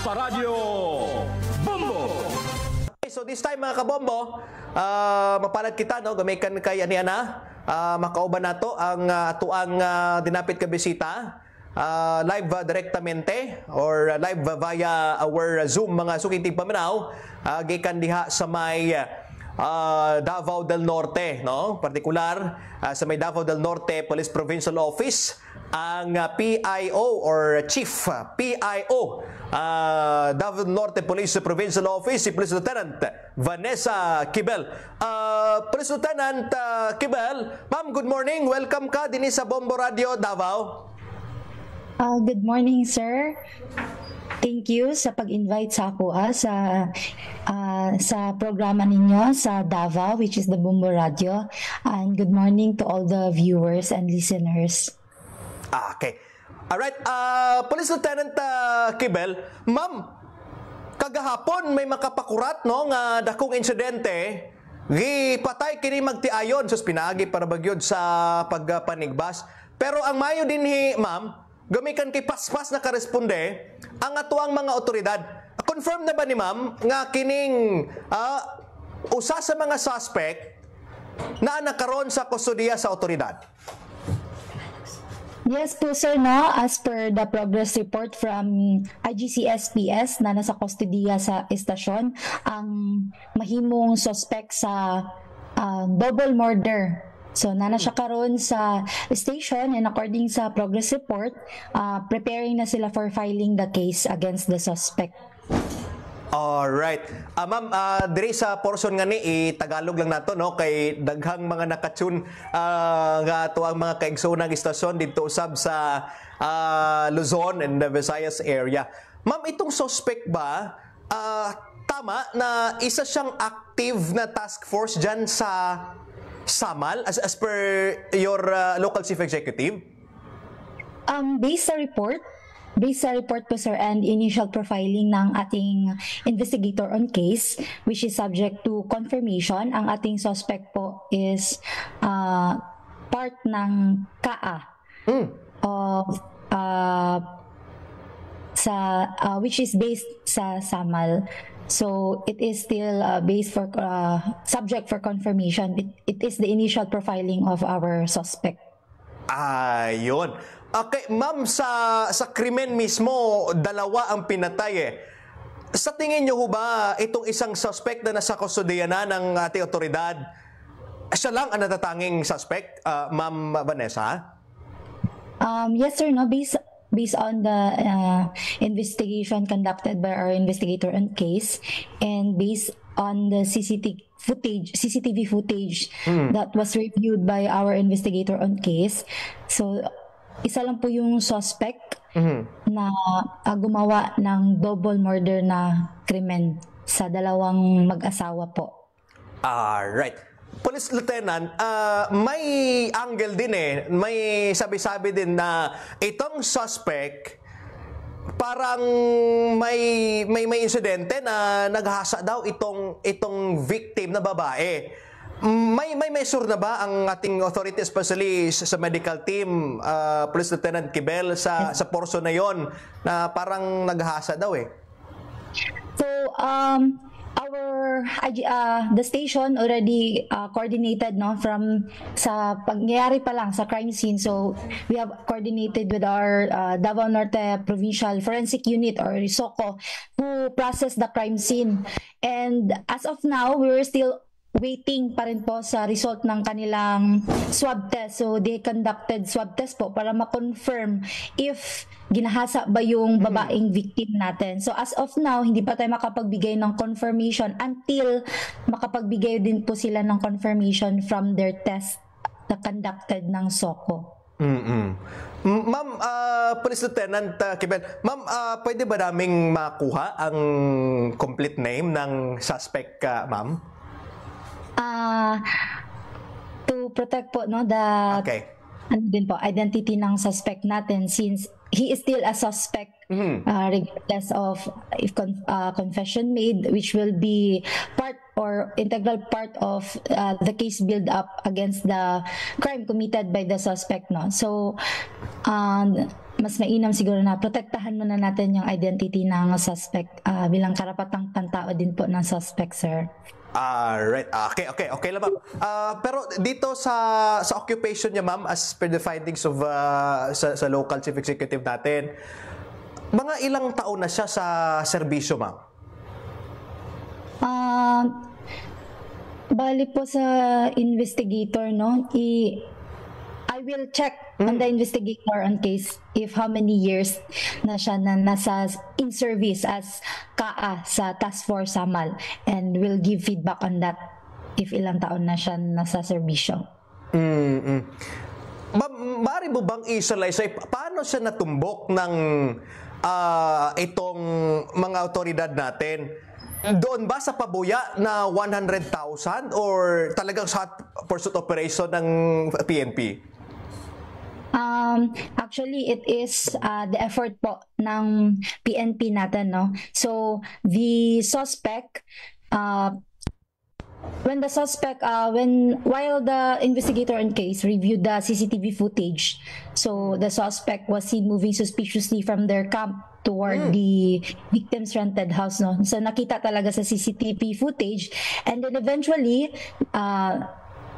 sa Radyo Bombo. So this time mga kabombo, mapalad kita no, gamikan kay ani-ana, makauban nato ang atuang dinapit ka bisita. Live direktamente or live via our Zoom mga sukinting paminaw gikan diha sa may Davao del Norte, no? Partikular sa may Davao del Norte Police Provincial Office ang PIO or Chief PIO Davao del Norte Police Provincial Office, si Police Lieutenant Vanessa Quibel. Police Lieutenant Quibel, ma'am, good morning. Welcome ka din sa Bombo Radio Davao. Good morning, sir. Thank you sa pag-invite sa ako sa programa ninyo sa Davao, which is the Bombo Radio. And good morning to all the viewers and listeners. Okay. Alright. Police Lieutenant Quibel, ma'am, kagahapon may makapakurat no nga dakong insidente gipatay kini magtiayon sus pinaagi para bagyod sa pagpanigbas. Pero ang mayo dinhi, ma'am, gamikan kay paspas na karesponde ang atuang mga otoridad. Confirm na ba ni ma'am nga kining usa sa mga suspect na nakaroon sa kustodiya sa otoridad? Yes po, sir, no? As per the progress report from IGC-SPS na nasa kustodiya sa estasyon, ang mahimong suspect sa double murder. So, nana siya karon sa station, and according sa progress report, preparing na sila for filing the case against the suspect. Alright. Ma'am, diri sa portion nga ni, Tagalog lang nato, no? Kay daghang mga nakatune nga ato ang mga kaigsoonang istasyon dito usab sa Luzon and the Visayas area. Ma'am, itong suspect ba, tama na isa siyang active na task force dyan sa Samal as per your local chief executive? Based sa report po, sir, and initial profiling ng ating investigator on case, which is subject to confirmation, ang ating suspect po is part ng KAA of which is based sa Samal. So it is still based for subject for confirmation. It is the initial profiling of our suspect. Ayun. Okay, ma'am, sa krimen mismo, dalawa ang pinatay eh. Sa tingin niyo ba itong isang suspect na nasa kustodiya na ng ating otoridad, siya lang ang natatanging suspect, ma'am Vanessa? Yes, sir, no, based on the investigation conducted by our investigator on case, and based on the CCTV footage that was reviewed by our investigator on case. So, isa lang po yung suspect na gumawa ng double murder na krimen sa dalawang mag-asawa po. Alright. Police Lieutenant, may angle din may sabi-sabi din na itong suspect parang may insidente na naghasa daw itong victim na babae. May measure na ba ang ating authority, especially sa medical team, Police Lieutenant Quibel, sa portion na yon na parang naghasa daw eh? So, the station already coordinated, no, from sa pangyayari pa lang sa crime scene. So we have coordinated with our Davao Norte Provincial Forensic Unit or SOCO who processed the crime scene. And as of now, we're still waiting pa rin po sa result ng kanilang swab test. So they conducted swab test po para ma-confirm if ginahasa ba yung babaeng victim natin. So as of now, hindi pa tayo makapagbigay ng confirmation until makapagbigay din po sila ng confirmation from their test na conducted ng SOCO. Ma'am, Police Lieutenant Quibel, ma'am, pwede ba naming makuha ang complete name ng suspect, ma'am? To protect po, no, the identity ng suspect natin, since he is still a suspect regardless of if confession made, which will be part or integral part of the case build up against the crime committed by the suspect, no. So mas mainam siguro na protektahan muna natin yung identity ng suspect bilang karapatang pantao din po ng suspect, sir. Right. Okay lang, ma'am. Pero dito sa occupation niya, ma'am, as per the findings of sa local chief executive natin, mga ilang taon na siya sa serbisyo, ma'am? Bali po sa investigator, no? I will check on the investigator on case if how many years na siya na nasa in service as KA sa Task Force Samal, and will give feedback on that if ilang taon na siya nasa serbisyo. Maaari mo bang isalaysay paano siya natumbok ng itong mga otoridad natin? Doon ba sa pabuya na 100,000 or talagang sa pursuit operation ng PNP? Actually, it is the effort po ng PNP natin, no? So, the suspect, while the investigator on case reviewed the CCTV footage, so the suspect was seen moving suspiciously from their camp toward the victim's rented house, no? So, nakita talaga sa CCTV footage, and then eventually,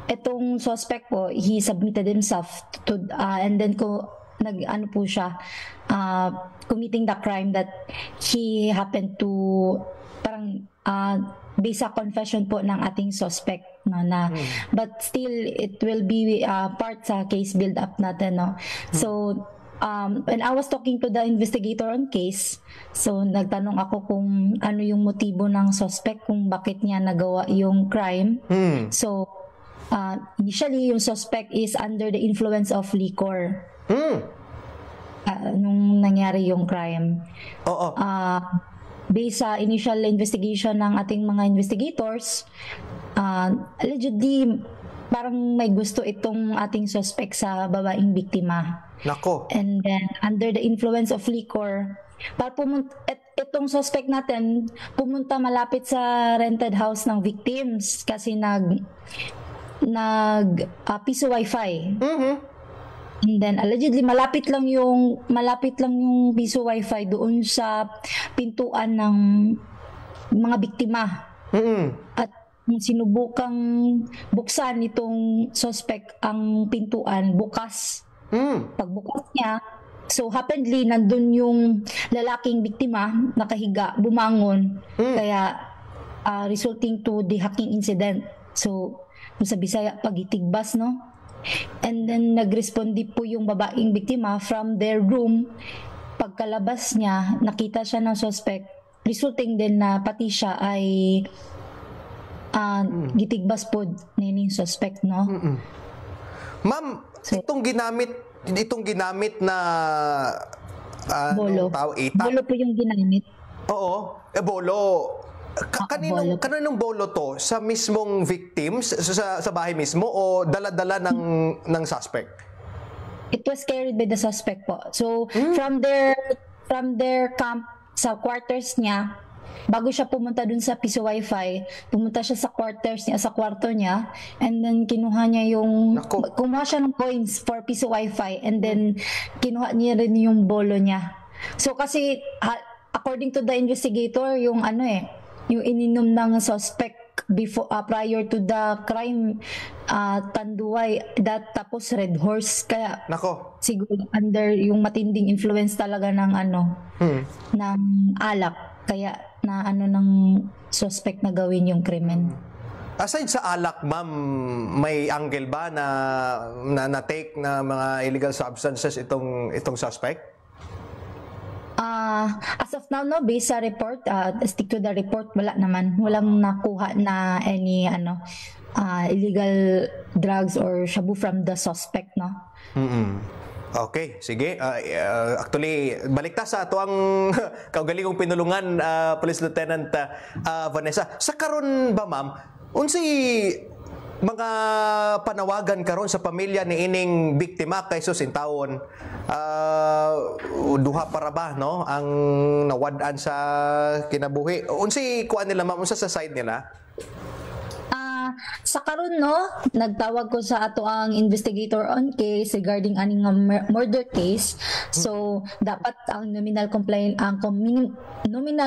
itong suspect po, he submitted himself to, and then nag-ano po siya, committing the crime that he happened to, parang, based sa confession po ng ating suspect, no, na, but still, it will be part sa case build-up natin, no. So, when I was talking to the investigator on case, so nagtanong ako kung ano yung motibo ng suspect, kung bakit niya nagawa yung crime. So, initially, yung suspect is under the influence of liquor. Nung nangyari yung crime. Oo. Based sa initial investigation ng ating mga investigators, allegedly, parang may gusto itong ating suspect sa babaeng biktima. Nako. And then, under the influence of liquor, itong suspect natin, pumunta malapit sa rented house ng victims kasi piso wifi. And then allegedly malapit lang yung piso wifi doon sa pintuan ng mga biktima. At sinubukang buksan itong suspect ang pintuan, bukas. Pagbukas niya, so happenedly nandun yung lalaking biktima nakahiga, bumangon, kaya resulting to the hacking incident. So sa Bisaya, pagitigbas, no? And then nagrespondi po yung babaeng biktima from their room. Pagkalabas niya, nakita siya ng suspect, resulting din na pati siya ay gitigbas po nining suspect, no? Ma'am, itong ginamit na bolo. Bolo po yung ginamit. Oo, bolo. Kaninong bolo to? Sa mismong victims, sa bahay mismo, o dala-dala ng suspect? It was carried by the suspect po. So, from their camp, sa quarters niya, bago siya pumunta dun sa piso wifi, pumunta siya sa quarters niya, sa kwarto niya, and then kumuha siya ng coins for piso wifi, and then kinuha niya rin yung bolo niya. So, kasi, according to the investigator, yung yung ininom ng suspect prior to the crime, Tanduay, tapos Red Horse, kaya siguro under yung matinding influence talaga ng ng alak, kaya ng suspect na gawin yung krimen. Aside sa alak, ma'am, may angle ba na take na mga illegal substances itong suspect? As of now, no, based sa report, stick to the report, wala naman. Walang nakuha na any illegal drugs or shabu from the suspect, no? Okay, sige. Actually, balik ta sa tuwang kaugalingong pinulungan, Police Lieutenant Vanessa. Sa karon ba, ma'am, unsay mga panawagan karon sa pamilya ni ining biktima kay susintawon, duha para ba, no, ang nawad-an sa kinabuhi? Unsay kuan nila, ma'am, unsa sa side nila? Sa karon no, nagtawag ko sa ato ang investigator on case regarding aning nga murder case. So dapat ang nominal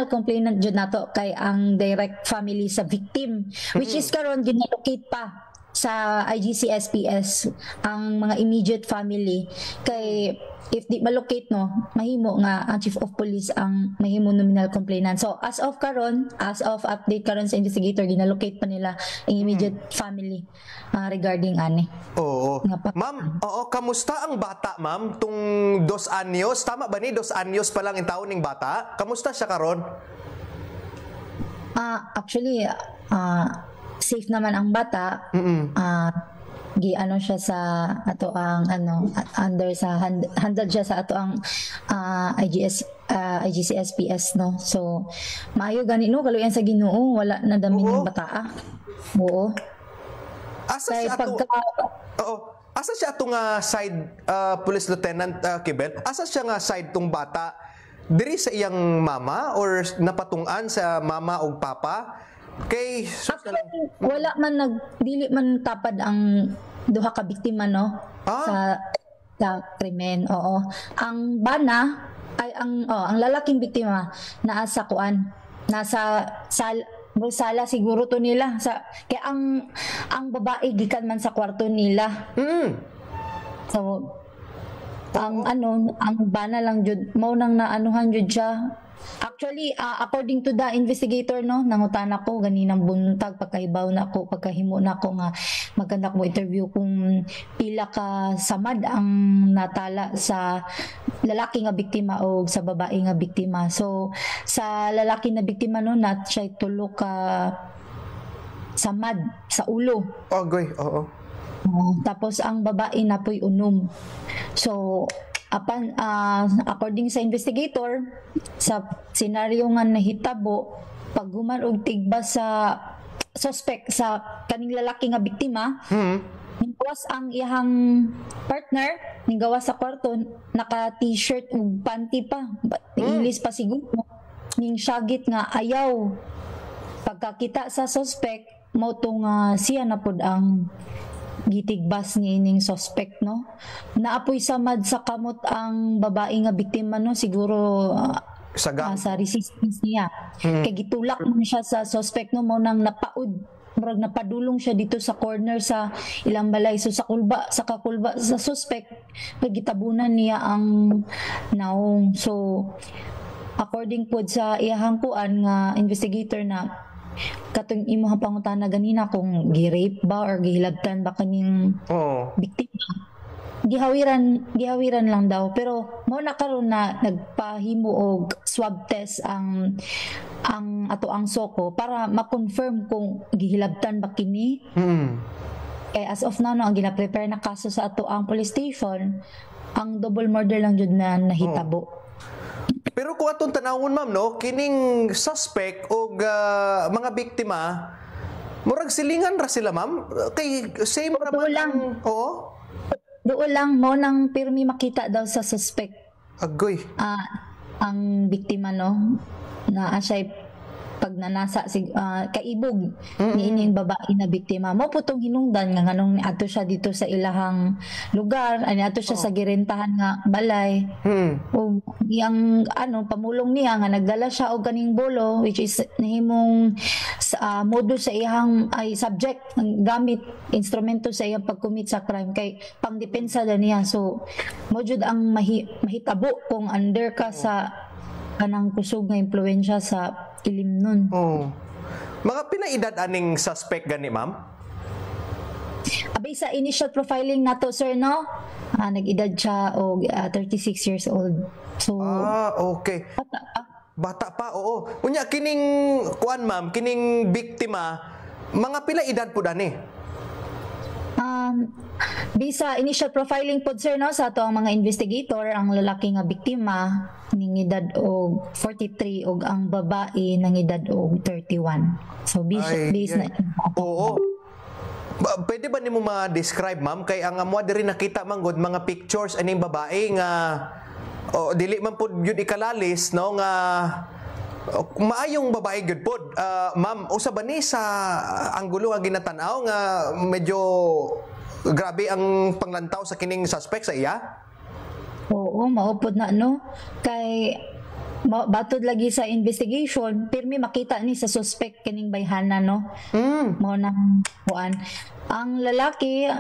complainant jud nato kay ang direct family sa victim, which is karon ginalocate pa sa IGC SPS ang mga immediate family kay if di malocate no mahimo nga ang chief of police ang mahimo nominal complainant. So as of update karon sa investigator ginalocate pa nila ang immediate family regarding ani. Oo. Ma'am, kamusta ang bata, ma'am? Tung 2 anyos, tama ba ni 2 anyos pa lang ang taon ning bata? Kamusta siya karon? Actually safe naman ang bata. Giano siya sa ato ang under sa handled siya sa ato ang IGC SPS no. So maayo gani no kaluyan sa Ginoo, wala na dami ng bata. Oo. Asa siya ato? Asa siya ato nga side Police Lieutenant Kibel? Asa siya nga side tong bata? Diri sa iyang mama or napatungan sa mama o papa? Kay wala man dili man tapad ang duha ka biktima no sa krimen. Oo. Ang bana ay ang lalaking biktima naa sa kuan, nasa sala siguro to nila sa kay ang babae gikan man sa kwarto nila. So ang bana lang jud mao nang naanuhan jud siya. Actually, according to the investigator no, nangutan ako ganinang buntag pagkahibaw na ako, pagkahimo na ako nga maganda ko interview kung pila ka samad ang natala sa lalaki nga biktima o sa babae nga biktima. So sa lalaki na biktima no, nat siya 3 ka samad sa ulo. Ogoy, oo. Tapos ang babae na po'y unom. So according sa investigator, sa senaryo nga nahitabo, pag human og tigba sa suspect sa kaning lalaki nga biktima, gawas ang iyang partner, gawas sa kwarto, naka t-shirt ug panty pa, English pa siguro, ning syagit nga ayaw. Pagkakita sa suspect, mo tong siya na pod ang gitigbas ni ining suspect no. Naapoy samad sa kamot ang babae nga biktima no, siguro sa resistance niya. Kay gitulak man siya sa suspect no, mo nang napaud, murag napadulong siya dito sa corner sa ilang balay. So sa kakulba sa suspect, gitabunan niya ang naong. So according pod sa iyahang kuan nga investigator na katong imong pangutana ganina kung gi-rape ba or gihilabtan ba kaning biktima, gihawiran lang daw, pero mo na karon na nagpahimo og swab test ang ato ang soko para ma-confirm kung gihilabtan ba kini. Kay as of now no, ang gina-prepare na kaso sa ato ang police station, ang double murder lang jud na nahitabo. Pero kung atong tanawon, ma'am, no, kining suspect o mga biktima, murag silingan ra sila, ma'am? Kay same ra man lang. Oo? Doon lang mo nang pirmi makita daw sa suspect. Agoy. Ang biktima, no, na siya pag nanasa kaibog ni ining babae na biktima mo putong hinungdan nga nganong ato siya dito sa ilahang lugar, ani ato siya sa girentahan nga balay. O iyang pamulong niya nga nagdala siya og kaning bolo, which is nahimong modo sa iyang subject ng gamit instrumento sa iyang pagcommit sa crime kay pangdepensa da niya. So mo jud ang mahitabo kung under ka sa kanang kusog nga impluwensya sa ilim nun. Mga pinaedad aning suspect gani, ma'am? Abay sa initial profiling nato sir no, nag-edad siya og 36 years old. So okay. Bata pa, oo. Unya kining kuan, ma'am, kining biktima, mga pila edad po dani? Bisa initial profiling pod sir no, sa ato ang mga investigator, ang lalaki nga biktima ning edad og 43 og ang babae nang edad og 31. So base na. Oo. Pwede ba nimo ma-describe, ma'am, kay ang amo diri nakita man gud mga pictures aning babae nga dili man pud gyud ikalalis no nga Maayong babae gyud pod. Ma'am, usa ba ni sa anggulo nga ginatan-aw nga medyo grabe ang panglantaw sa kining suspect sa iya? Oo, maupod na no. Kay batod lagi sa investigation, pirmi makita ni sa suspect kining bayhana no. Mao nang kuan. Ang lalaki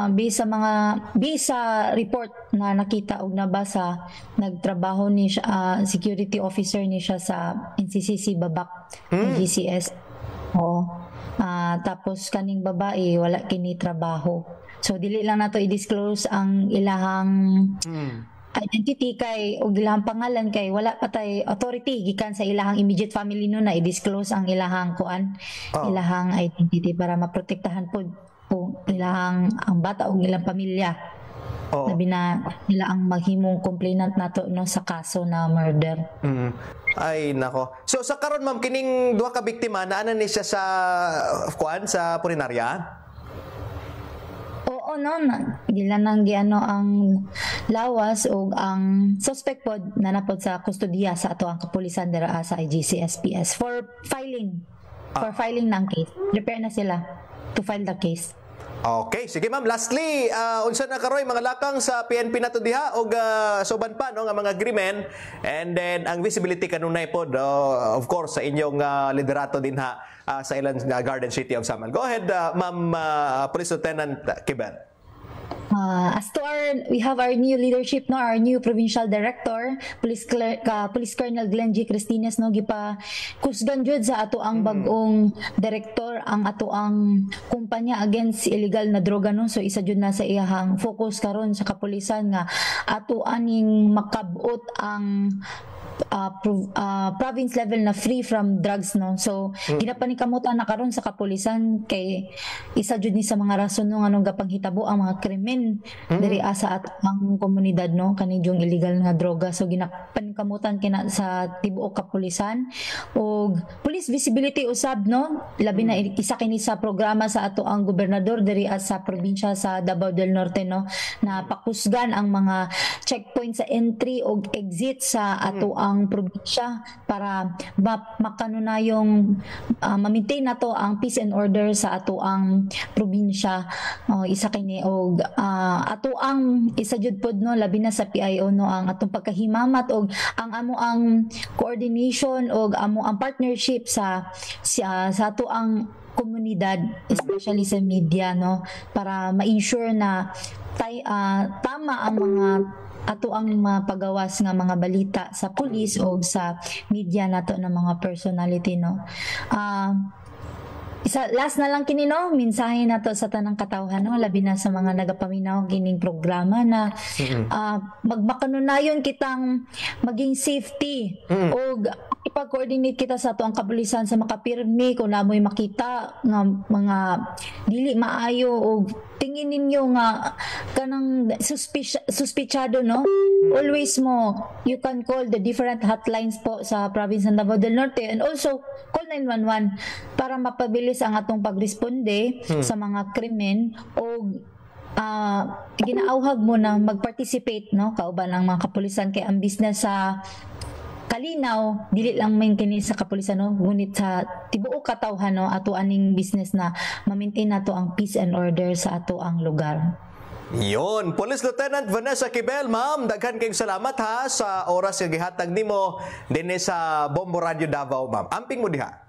bisa report na nakita og nabasa, nagtrabaho ni siya, security officer ni siya sa NCCC Babak GCS. Oo. Tapos kaning babae wala kini trabaho. So dili lang nato i-disclose ang ilahang identity kay og ilahang pangalan kay wala patay authority gikan sa ilahang immediate family no na i-disclose ang ilahang kuan, ilahang identity para maprotektahan pod kung ilahang ang bata o ilang pamilya. Labi na nila ang maghimong complainant nato no sa kaso na murder. Ay nako. So sa karon ma'am kining duha ka biktima naa ni siya sa kuan sa punerarya? Oo no, gila nang giano ang lawas o ang suspect pod nanapod sa kustodiya sa ato ang kapulisan dira sa IGC-SPS for filing. For filing ng case. Prepare na sila to file the case. Okay, sige ma'am. Lastly, unsa na karoy mga lakang sa PNP nato diha og soban pa no nga mga agreement and then ang visibility kanunay pod of course sa inyong liderato din ha sa ilang Garden City of Samal. Go ahead, Ma'am Police Lieutenant Kibel. As to we have our new leadership no, our new provincial director, Police Colonel Glenn G. Cristines no, gipa kusgan jud sa ato ang bagong director ang ato ang kumpanya against illegal na droga no. So isa jud na sa iyahang focus karon sa kapulisan nga ato aning makabot ang province level na free from drugs no. So ginapanikamutan na karon sa kapulisan kay isa jud ni sa mga rason no nganong gapanghitabo ang mga krimen diri sa atong komunidad no kani yung illegal nga droga. So ginapanikamutan kina sa tibuok kapulisan og police visibility usab no, labi na isa kini sa programa sa ato ang gobernador diri sa probinsya sa Davao del Norte no, na pakusgan ang mga checkpoint sa entry og exit sa ato ang probinsya para makanunayong ma-maintain nato ang peace and order sa ato ang probinsya. Isa kini og ato ang isa jud pod no, labi na sa PIO no, ang atong pagkahimamat og ang amo ang coordination og amo ang partnership sa ato ang komunidad, especially sa media no, para ma-ensure na tama ang mga ato ang mapagawas nga mga balita sa pulis o sa media nato ng mga personality no. Last na lang kini no, mensahe nato sa tanang katawhan no, labi na sa mga nagapaminaw kining programa na magmakanunayon kitang maging safety o ipag-coordinate kita sa ato ang kapulisan sa makapirmi kung namoy makita nga mga dili maayo o tingin ninyo nga kanang suspiciado no, always mo you can call the different hotlines po sa province ng Davao del Norte and also call 911 para mapabilis ang atong pagresponde sa mga krimen o ginaauhag mo na mag-participate no kauban ang mga kapulisan kay ang business sa kalinaw dili lang man kini sa kapulisan no, ngunit sa tibuok katawhan no, ato aning business na ma-maintain nato ang peace and order sa ato ang lugar. Yon, Police Lieutenant Vanessa Kibel, ma'am, daghan kayong salamat ha sa oras nga gihatag nimo dinhi sa Bombo Radio Davao, ma'am. Amping mo diha.